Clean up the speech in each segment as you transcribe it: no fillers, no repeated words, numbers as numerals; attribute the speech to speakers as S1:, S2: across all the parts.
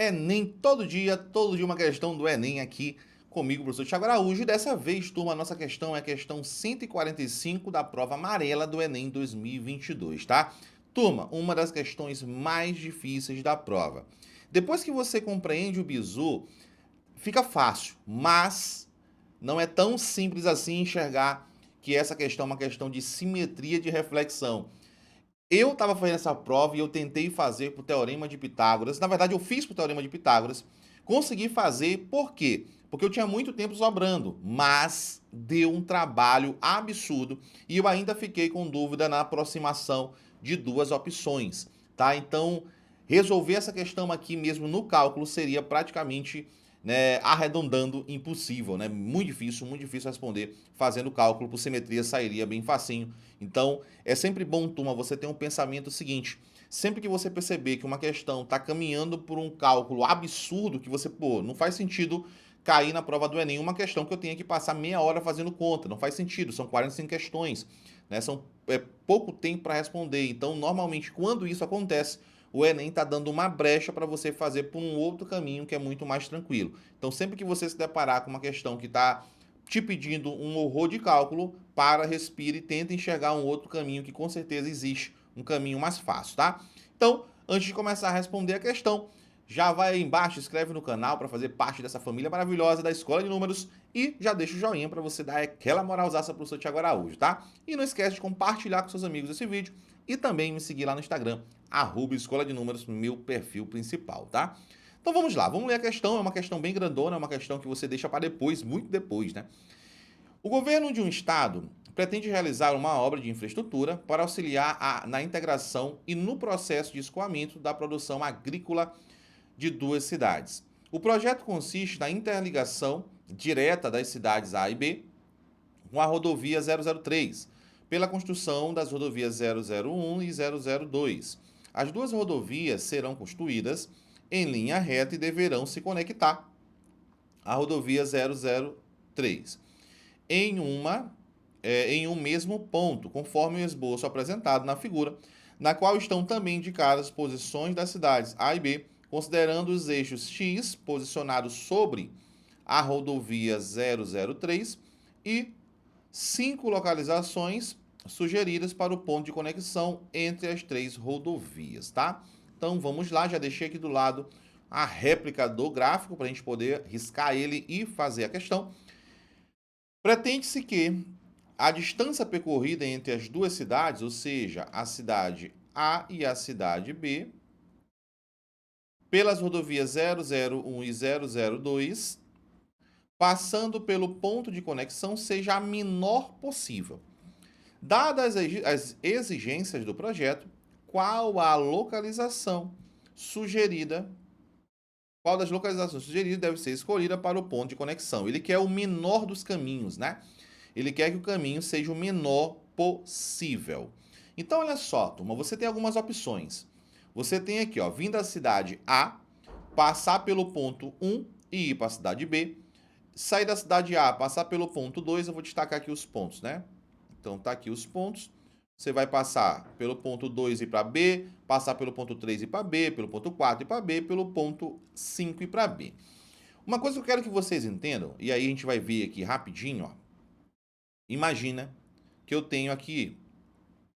S1: Enem, todo dia uma questão do Enem aqui comigo, professor Thiago Araújo. E dessa vez, turma, a nossa questão é a questão 145 da prova amarela do Enem 2022, tá? Turma, uma das questões mais difíceis da prova. Depois que você compreende o bizu, fica fácil, mas não é tão simples assim enxergar que essa questão é uma questão de simetria de reflexão. Eu estava fazendo essa prova e eu tentei fazer para o Teorema de Pitágoras. Na verdade, eu fiz para o Teorema de Pitágoras. Consegui fazer, por quê? Porque eu tinha muito tempo sobrando, mas deu um trabalho absurdo e eu ainda fiquei com dúvida na aproximação de duas opções, tá? Então, resolver essa questão aqui mesmo no cálculo seria praticamente, né, arredondando impossível, né? Muito difícil responder fazendo cálculo por simetria, sairia bem facinho. Então, é sempre bom, turma, você ter um pensamento seguinte: sempre que você perceber que uma questão está caminhando por um cálculo absurdo, que você, não faz sentido cair na prova do Enem uma questão que eu tenha que passar meia hora fazendo conta, não faz sentido, são 45 questões, né? É pouco tempo para responder, então normalmente quando isso acontece, o Enem está dando uma brecha para você fazer por um outro caminho que é muito mais tranquilo. Então sempre que você se deparar com uma questão que está te pedindo um horror de cálculo, para, respire e tenta enxergar um outro caminho que com certeza existe, um caminho mais fácil, tá? Então, antes de começar a responder a questão, já vai aí embaixo, inscreve no canal para fazer parte dessa família maravilhosa da Escola de Números e já deixa o joinha para você dar aquela moralzaça pro professor Thiago Araújo, tá? E não esquece de compartilhar com seus amigos esse vídeo e também me seguir lá no Instagram, Escola de Números, meu perfil principal, tá? Então vamos lá, vamos ler a questão, é uma questão bem grandona, é uma questão que você deixa para depois, muito depois, né? O governo de um estado pretende realizar uma obra de infraestrutura para auxiliar na integração e no processo de escoamento da produção agrícola de duas cidades. O projeto consiste na interligação direta das cidades A e B com a rodovia 003, pela construção das rodovias 001 e 002. As duas rodovias serão construídas em linha reta e deverão se conectar à rodovia 003 em um mesmo ponto, conforme o esboço apresentado na figura, na qual estão também indicadas as posições das cidades A e B, considerando os eixos X posicionados sobre a rodovia 003 e 5 localizações sugeridas para o ponto de conexão entre as três rodovias, tá? Então vamos lá, já deixei aqui do lado a réplica do gráfico para a gente poder riscar ele e fazer a questão. Pretende-se que a distância percorrida entre as duas cidades, ou seja, a cidade A e a cidade B, pelas rodovias 001 e 002, passando pelo ponto de conexão, seja a menor possível. Dadas as exigências do projeto, qual a localização sugerida, qual das localizações sugeridas deve ser escolhida para o ponto de conexão? Ele quer o menor dos caminhos, né? Ele quer que o caminho seja o menor possível. Então, olha só, turma, você tem algumas opções. Você tem aqui, ó, vindo da cidade A, passar pelo ponto 1 e ir para a cidade B. Sair da cidade A, passar pelo ponto 2, eu vou destacar aqui os pontos, né? Então, tá aqui os pontos. Você vai passar pelo ponto 2 e ir para B, passar pelo ponto 3 e ir para B, pelo ponto 4 e ir para B, pelo ponto 5 e ir para B. Uma coisa que eu quero que vocês entendam, e aí a gente vai ver aqui rapidinho, ó. Imagina que eu tenho aqui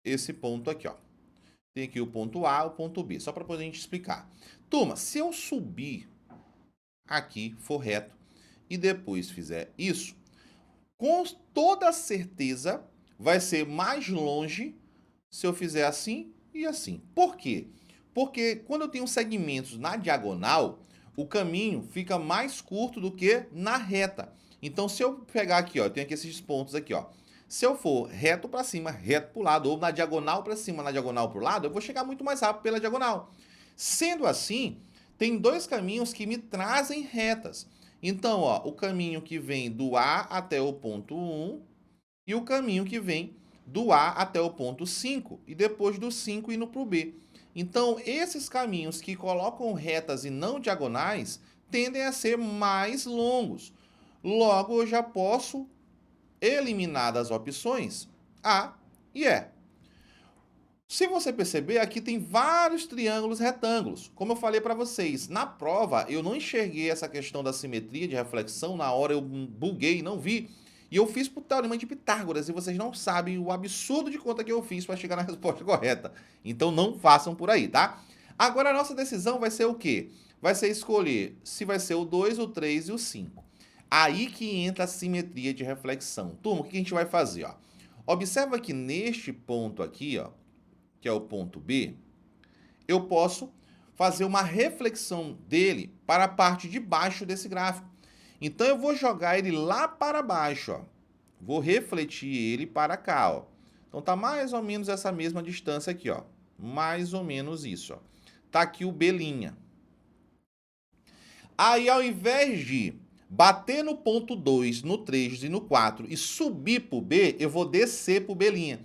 S1: esse ponto aqui, ó. Tem aqui o ponto A, o ponto B, só para poder a gente explicar. Turma, se eu subir aqui, for reto, e depois fizer isso, com toda certeza vai ser mais longe se eu fizer assim e assim. Por quê? Porque quando eu tenho segmentos na diagonal, o caminho fica mais curto do que na reta. Então, se eu pegar aqui, ó, eu tenho aqui esses pontos aqui, ó. Se eu for reto para cima, reto para o lado, ou na diagonal para cima, na diagonal para o lado, eu vou chegar muito mais rápido pela diagonal. Sendo assim, tem dois caminhos que me trazem retas. Então, ó, o caminho que vem do A até o ponto 1 e o caminho que vem do A até o ponto 5 e depois do 5 indo para o B. Então, esses caminhos que colocam retas e não diagonais tendem a ser mais longos. Logo, eu já posso eliminar das opções A e E. Se você perceber, aqui tem vários triângulos retângulos. Como eu falei para vocês, na prova eu não enxerguei essa questão da simetria de reflexão, na hora eu buguei, não vi. E eu fiz por teorema de Pitágoras, e vocês não sabem o absurdo de conta que eu fiz para chegar na resposta correta. Então não façam por aí, tá? Agora a nossa decisão vai ser o quê? Vai ser escolher se vai ser o 2, o 3 e o 5. Aí que entra a simetria de reflexão. Turma, o que a gente vai fazer? Ó? Observa que neste ponto aqui, ó, que é o ponto B, eu posso fazer uma reflexão dele para a parte de baixo desse gráfico. Então eu vou jogar ele lá para baixo, ó. Vou refletir ele para cá, ó. Então tá mais ou menos essa mesma distância aqui, ó. Mais ou menos isso, ó. Tá aqui o B'. Aí ao invés de bater no ponto 2, no 3 e no 4 e subir para o B, eu vou descer para o B'.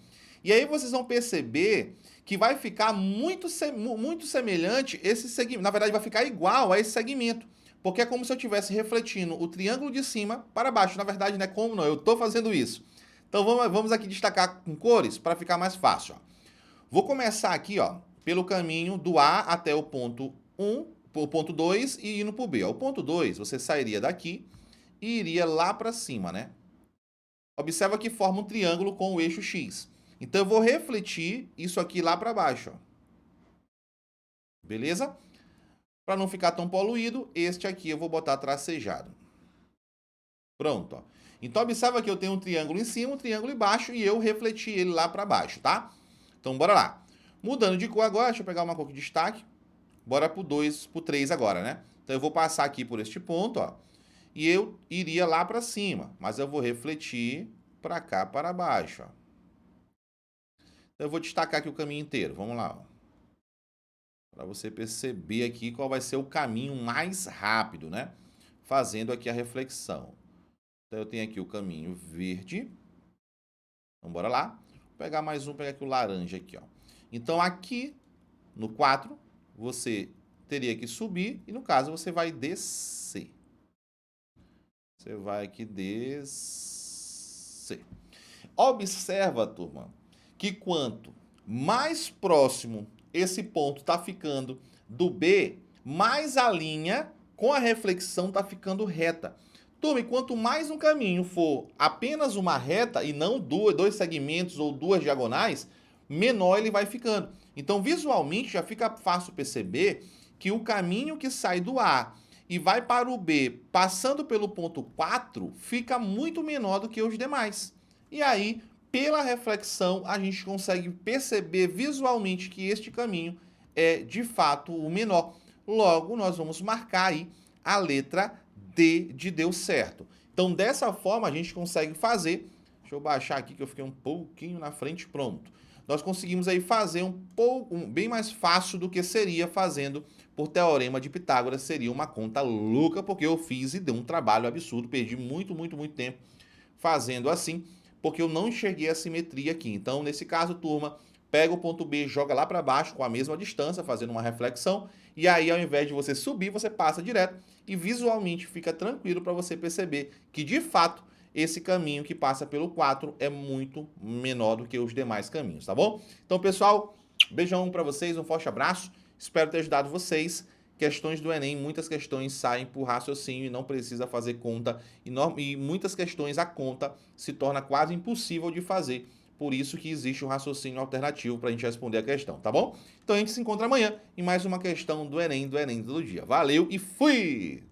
S1: E aí vocês vão perceber que vai ficar muito semelhante esse segmento. Na verdade, vai ficar igual a esse segmento. Porque é como se eu estivesse refletindo o triângulo de cima para baixo. Na verdade, não é como não, eu estou fazendo isso. Então vamos aqui destacar com cores para ficar mais fácil. Ó. Vou começar aqui ó, pelo caminho do A até o ponto 1, o ponto 2 e indo para o B. Ó. O ponto 2, você sairia daqui e iria lá para cima, né? Observa que forma um triângulo com o eixo X. Então eu vou refletir isso aqui lá para baixo. Ó. Beleza? Para não ficar tão poluído, este aqui eu vou botar tracejado. Pronto. Ó. Então observa que eu tenho um triângulo em cima, um triângulo embaixo e eu refleti ele lá para baixo, tá? Então bora lá. Mudando de cor agora, deixa eu pegar uma cor de destaque. Bora pro 2, pro 3 agora, né? Então eu vou passar aqui por este ponto, ó. E eu iria lá para cima, mas eu vou refletir para cá, para baixo, ó. Então eu vou destacar aqui o caminho inteiro. Vamos lá, ó. Para você perceber aqui qual vai ser o caminho mais rápido, né? Fazendo aqui a reflexão. Então eu tenho aqui o caminho verde. Então bora lá. Vou pegar mais um, pegar aqui o laranja aqui, ó. Então aqui no 4, você teria que subir e no caso você vai descer. Você vai aqui descer. Observa, turma, que quanto mais próximo esse ponto está ficando do B, mais a linha com a reflexão está ficando reta. Turma, e quanto mais um caminho for apenas uma reta e não dois segmentos ou duas diagonais, menor ele vai ficando. Então, visualmente, já fica fácil perceber que o caminho que sai do A e vai para o B, passando pelo ponto 4, fica muito menor do que os demais. E aí, pela reflexão, a gente consegue perceber visualmente que este caminho é, de fato, o menor. Logo, nós vamos marcar aí a letra D de deu certo. Então, dessa forma, a gente consegue fazer... Deixa eu baixar aqui que eu fiquei um pouquinho na frente, pronto. Nós conseguimos aí fazer bem mais fácil do que seria fazendo por teorema de Pitágoras. Seria uma conta louca, porque eu fiz e deu um trabalho absurdo. Perdi muito tempo fazendo assim, porque eu não enxerguei a simetria aqui. Então, nesse caso, turma, pega o ponto B, joga lá para baixo com a mesma distância, fazendo uma reflexão, e aí ao invés de você subir, você passa direto e visualmente fica tranquilo para você perceber que, de fato, esse caminho que passa pelo 4 é muito menor do que os demais caminhos, tá bom? Então, pessoal, beijão para vocês, um forte abraço, espero ter ajudado vocês. Questões do Enem, muitas questões saem por raciocínio e não precisa fazer conta, e muitas questões a conta se torna quase impossível de fazer. Por isso que existe um raciocínio alternativo para a gente responder a questão, tá bom? Então a gente se encontra amanhã em mais uma questão do Enem todo dia. Valeu e fui!